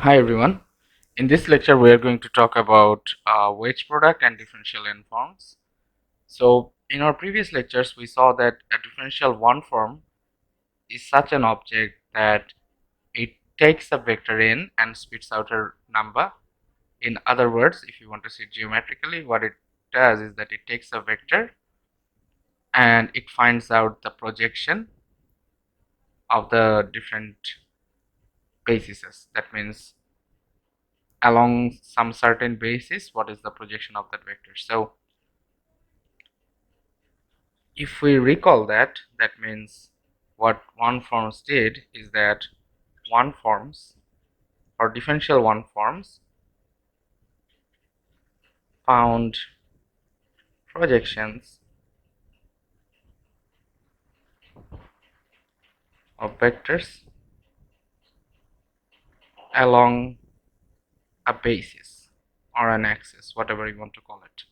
Hi everyone. In this lecture we are going to talk about wedge product and differential n forms. So in our previous lectures we saw that a differential one form is such an object that it takes a vector n and spits out a number. In other words, if you want to see geometrically, what it does is that it takes a vector and it finds out the projection of the different bases. That means along some certain basis what is the projection of that vector. So if we recall that, that means what one forms did is that one forms or differential one forms found projections of vectors along a basis or an axis, whatever you want to call it.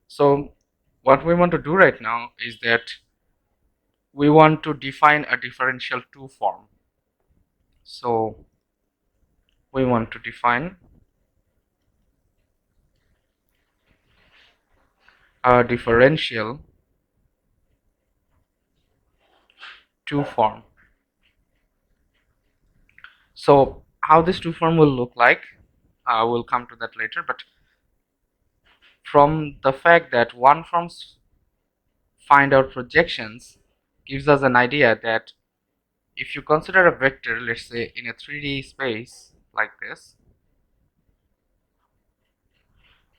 So what we want to do right now is that we want to define a differential two form. So we want to define a differential two form. So how this two form will look like, we'll come to that later, but from the fact that one forms find out projections gives us an idea that if you consider a vector, let's say in a 3D space like this,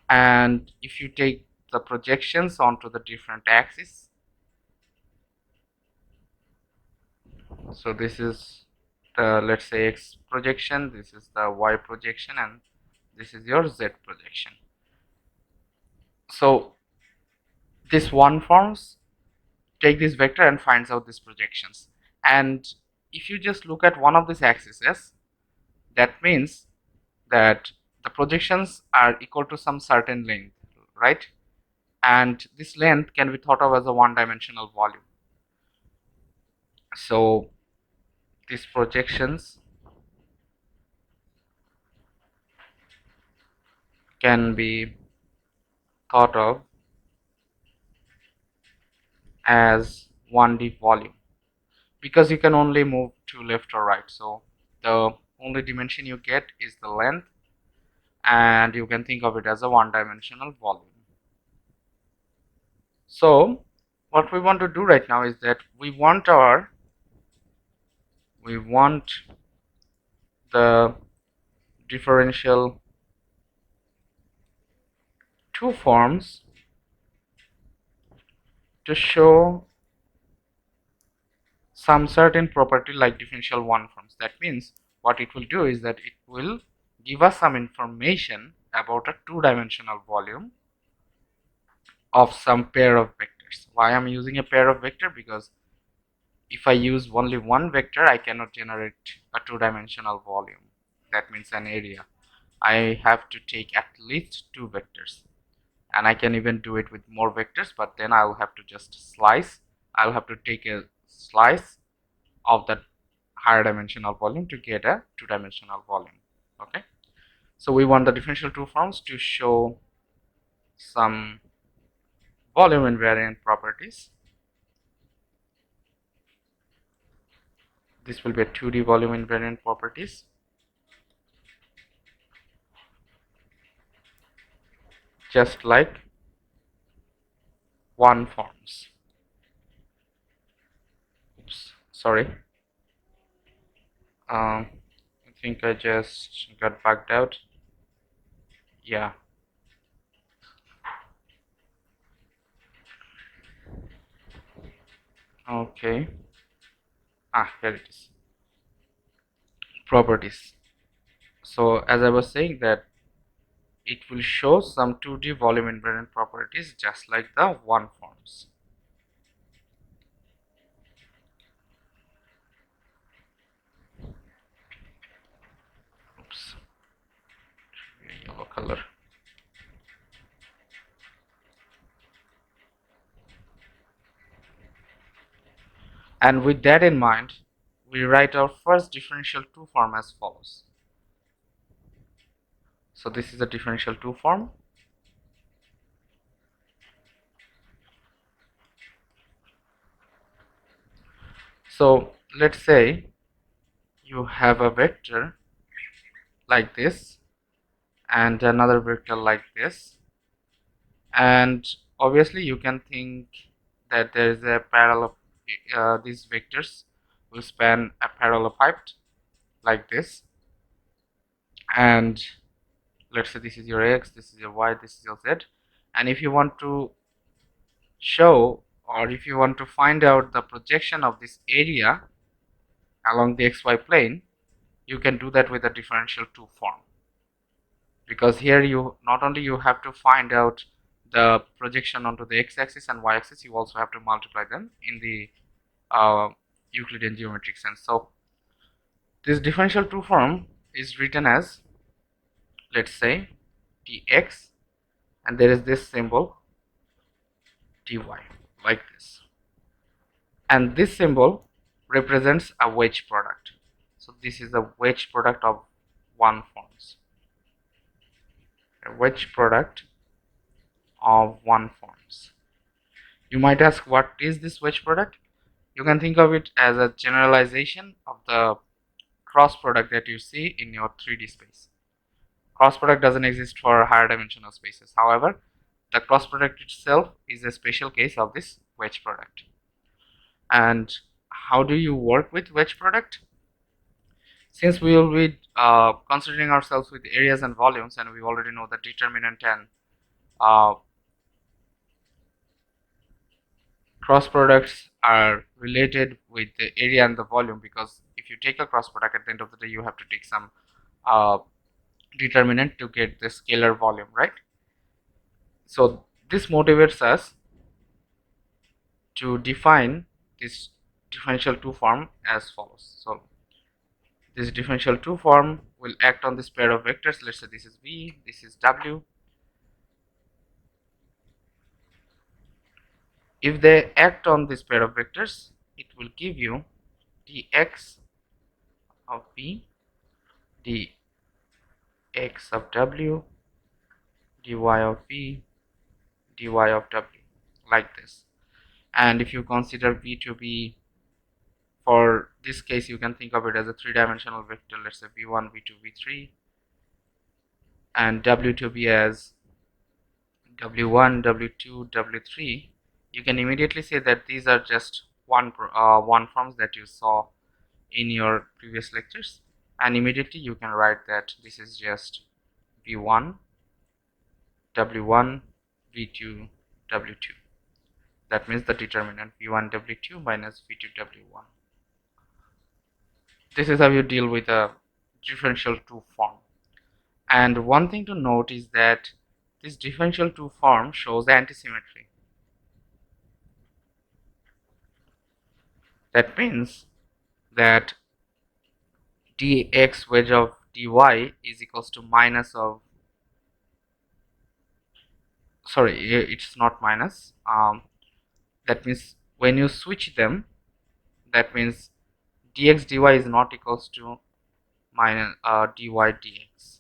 and if you take the projections onto the different axes, so this is the, let's say, x projection, this is the y projection, and this is your z projection. So this one forms take this vector and finds out these projections, and if you just look at one of these axes, that means that the projections are equal to some certain length, right? And this length can be thought of as a one-dimensional volume. So these projections can be thought of as 1D volume because you can only move to left or right. So the only dimension you get is the length, and you can think of it as a one-dimensional volume. So what we want to do right now is that we want the differential two forms to show some certain property like differential one forms. That means what it will do is that it will give us some information about a two-dimensional volume of some pair of vectors. Why I'm using a pair of vector? Because if I use only one vector, I cannot generate a two-dimensional volume. That means an area. I have to take at least two vectors, and I can even do it with more vectors, but then I'll have to just slice. I'll have to take a slice of that higher dimensional volume to get a two-dimensional volume. Okay, so we want the differential two forms to show some volume invariant properties. This will be a 2D volume invariant properties, just like one forms. Oops, sorry. I think I just got bugged out. Yeah. Okay. Here it is. Properties. So as I was saying that it will show some 2D volume invariant properties just like the one forms. Oops, yellow color. And with that in mind, we write our first differential two form as follows. So this is a differential 2 form. So let's say you have a vector like this and another vector like this, and obviously you can think that there is a parallel, these vectors will span a parallelepiped like this, and let's say this is your x, this is your y, this is your z. And if you want to show, or if you want to find out the projection of this area along the xy plane, you can do that with a differential 2 form, because here you not only you have to find out the projection onto the x-axis and y-axis, you also have to multiply them in the Euclidean geometric sense. So this differential 2 form is written as, let's say, dx, and there is this symbol dy like this, and this symbol represents a wedge product. So this is a wedge product of one forms, a wedge product of one forms. You might ask, what is this wedge product? You can think of it as a generalization of the cross product that you see in your 3D space. Cross product doesn't exist for higher dimensional spaces. However, the cross product itself is a special case of this wedge product. And how do you work with wedge product? Since we will be considering ourselves with areas and volumes, and we already know the determinant and cross products are related with the area and the volume, because if you take a cross product, at the end of the day you have to take some determinant to get the scalar volume, right? So this motivates us to define this differential 2 form as follows. So this differential 2 form will act on this pair of vectors. Let's say this is v, this is w. If they act on this pair of vectors, it will give you dx of v, dx of w, dy of v, dy of w, like this. And if you consider v to be, for this case you can think of it as a 3-dimensional vector, let's say v1, v2, v3, and w to be as w1, w2, w3, you can immediately say that these are just one forms that you saw in your previous lectures, and immediately you can write that this is just v1, w1, v2, w2. That means the determinant v1 w2 minus v2 w1. This is how you deal with a differential 2 form. And one thing to note is that this differential 2 form shows antisymmetry. That means that dx wedge of dy is equals to minus of, sorry, it's not minus, that means when you switch them, that means dx dy is not equals to minus dy dx,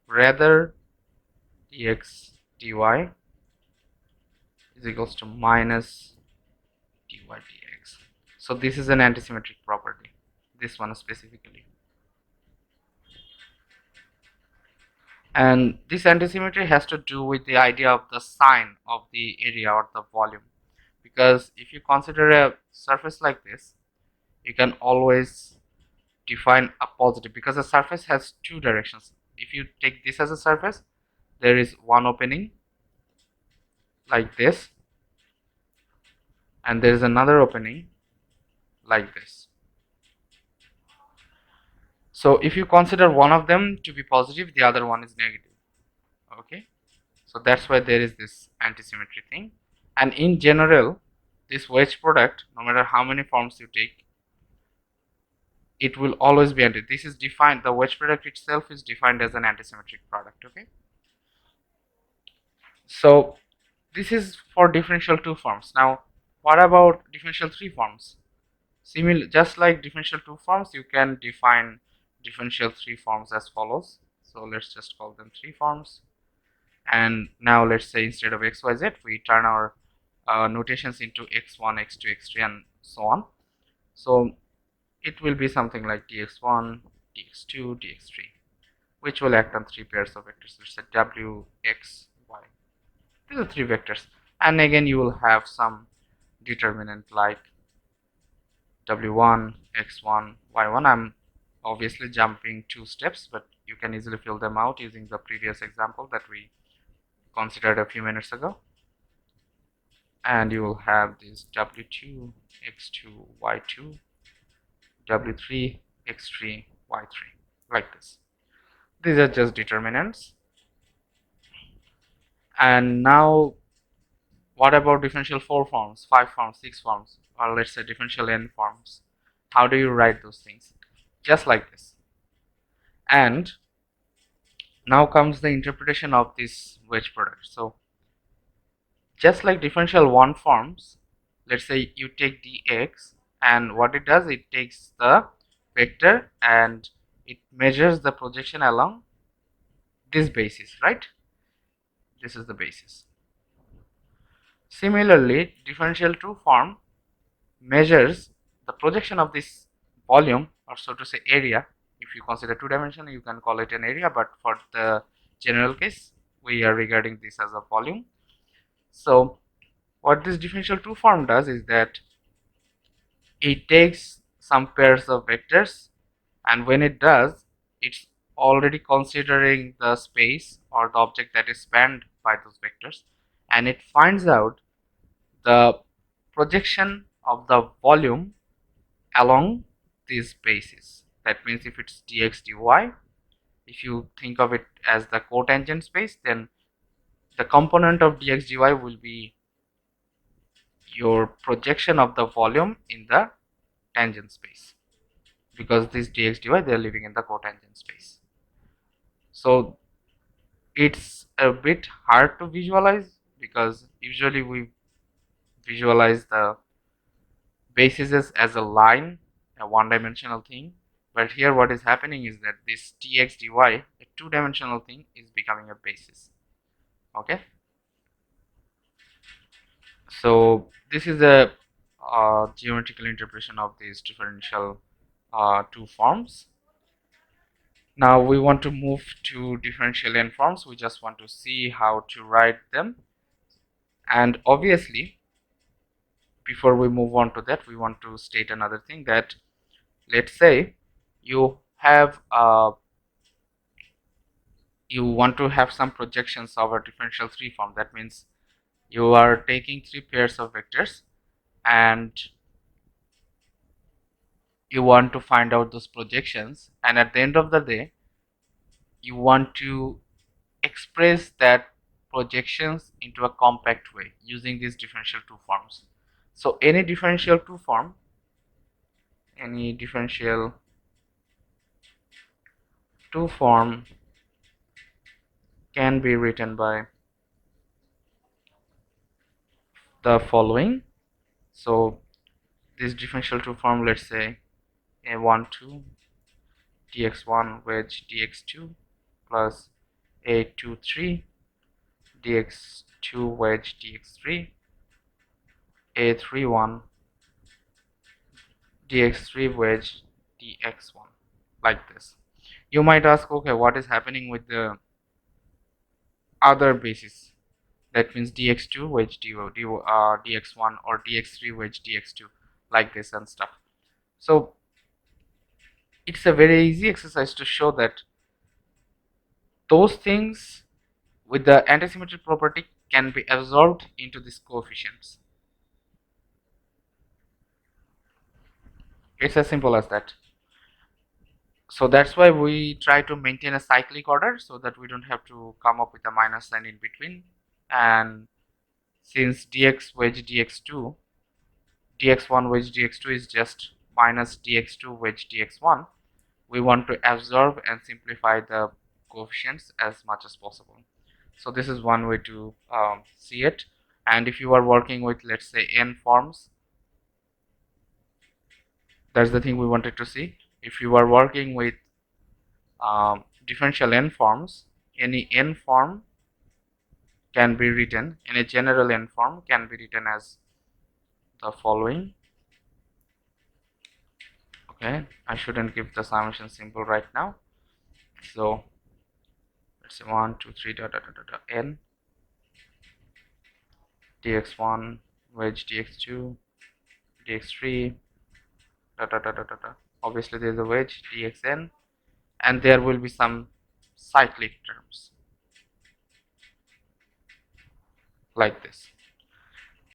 rather dx dy is equals to minus dy dx. So this is an antisymmetric property, this one specifically. And this antisymmetry has to do with the idea of the sign of the area or the volume, because if you consider a surface like this, you can always define a positive, because a surface has two directions. If you take this as a surface, there is one opening like this, and there is another opening like this. So if you consider one of them to be positive, the other one is negative. Okay, so that's why there is this antisymmetry thing. And in general, this wedge product, no matter how many forms you take, it will always be anti. This is defined, the wedge product itself is defined as an antisymmetric product. Okay, so this is for differential 2 forms. Now what about differential 3 forms? Similar, just like differential 2 forms, you can define differential 3 forms as follows. So let's just call them 3 forms. And now let's say instead of xyz, we turn our notations into x1, x2, x3, and so on. So it will be something like dx1, dx2, dx3, which will act on 3 pairs of vectors. Let's say w, x, y. These are 3 vectors. And again, you will have some determinant like w1, x1, y1. I'm obviously jumping 2 steps, but you can easily fill them out using the previous example that we considered a few minutes ago. And you will have this w2, x2, y2, w3, x3, y3, like this. These are just determinants. And now, what about differential 4 forms, 5 forms, 6 forms, or let's say differential n forms? How do you write those things? Just like this. And now comes the interpretation of this wedge product. So just like differential 1 forms, let's say you take dx, and what it does, it takes the vector and it measures the projection along this basis, right? This is the basis. Similarly, differential 2 form measures the projection of this volume, or so to say area. If you consider 2 dimension, you can call it an area, but for the general case, we are regarding this as a volume. So what this differential 2 form does is that it takes some pairs of vectors, and when it does, it's already considering the space or the object that is spanned by those vectors, and it finds out the projection of the volume along these bases. That means if it's dx dy, if you think of it as the cotangent space, then the component of dx dy will be your projection of the volume in the tangent space, because this dx dy, they are living in the cotangent space. So it's a bit hard to visualize, because usually we visualize the bases as a line, a one-dimensional thing, but here what is happening is that this dx dy, a two-dimensional thing, is becoming a basis. Okay, so this is a geometrical interpretation of these differential 2 forms. Now we want to move to differential n forms. We just want to see how to write them, and obviously before we move on to that, we want to state another thing, that let's say you have you want to have some projections of a differential 3 form. That means you are taking 3 pairs of vectors and you want to find out those projections, and at the end of the day you want to express that projections into a compact way using these differential 2 forms. So any differential 2 form, any differential 2 form can be written by the following. So this differential 2 form, let's say a12 dx1 wedge dx2 plus a23 dx2 wedge dx3 a31 dx3 wedge dx1, like this. You might ask, okay, what is happening with the other basis? That means dx2 wedge dx1, or dx3 wedge dx2, like this and stuff. So it's a very easy exercise to show that those things with the antisymmetry property can be absorbed into these coefficients. It's as simple as that. So that's why we try to maintain a cyclic order, so that we don't have to come up with a minus sign in between. And since dx wedge dx2, dx1 wedge dx2 is just minus dx2 wedge dx1, we want to absorb and simplify the coefficients as much as possible. So this is one way to see it. And if you are working with, let's say, n forms, that's the thing we wanted to see. If you are working with differential n forms, any n form can be written, any general n form can be written as the following. Okay, I shouldn't give the summation symbol right now. So let's say 1 2 3 n dx1 wedge dx2 dx3 obviously there is a wedge dxn, and there will be some cyclic terms like this.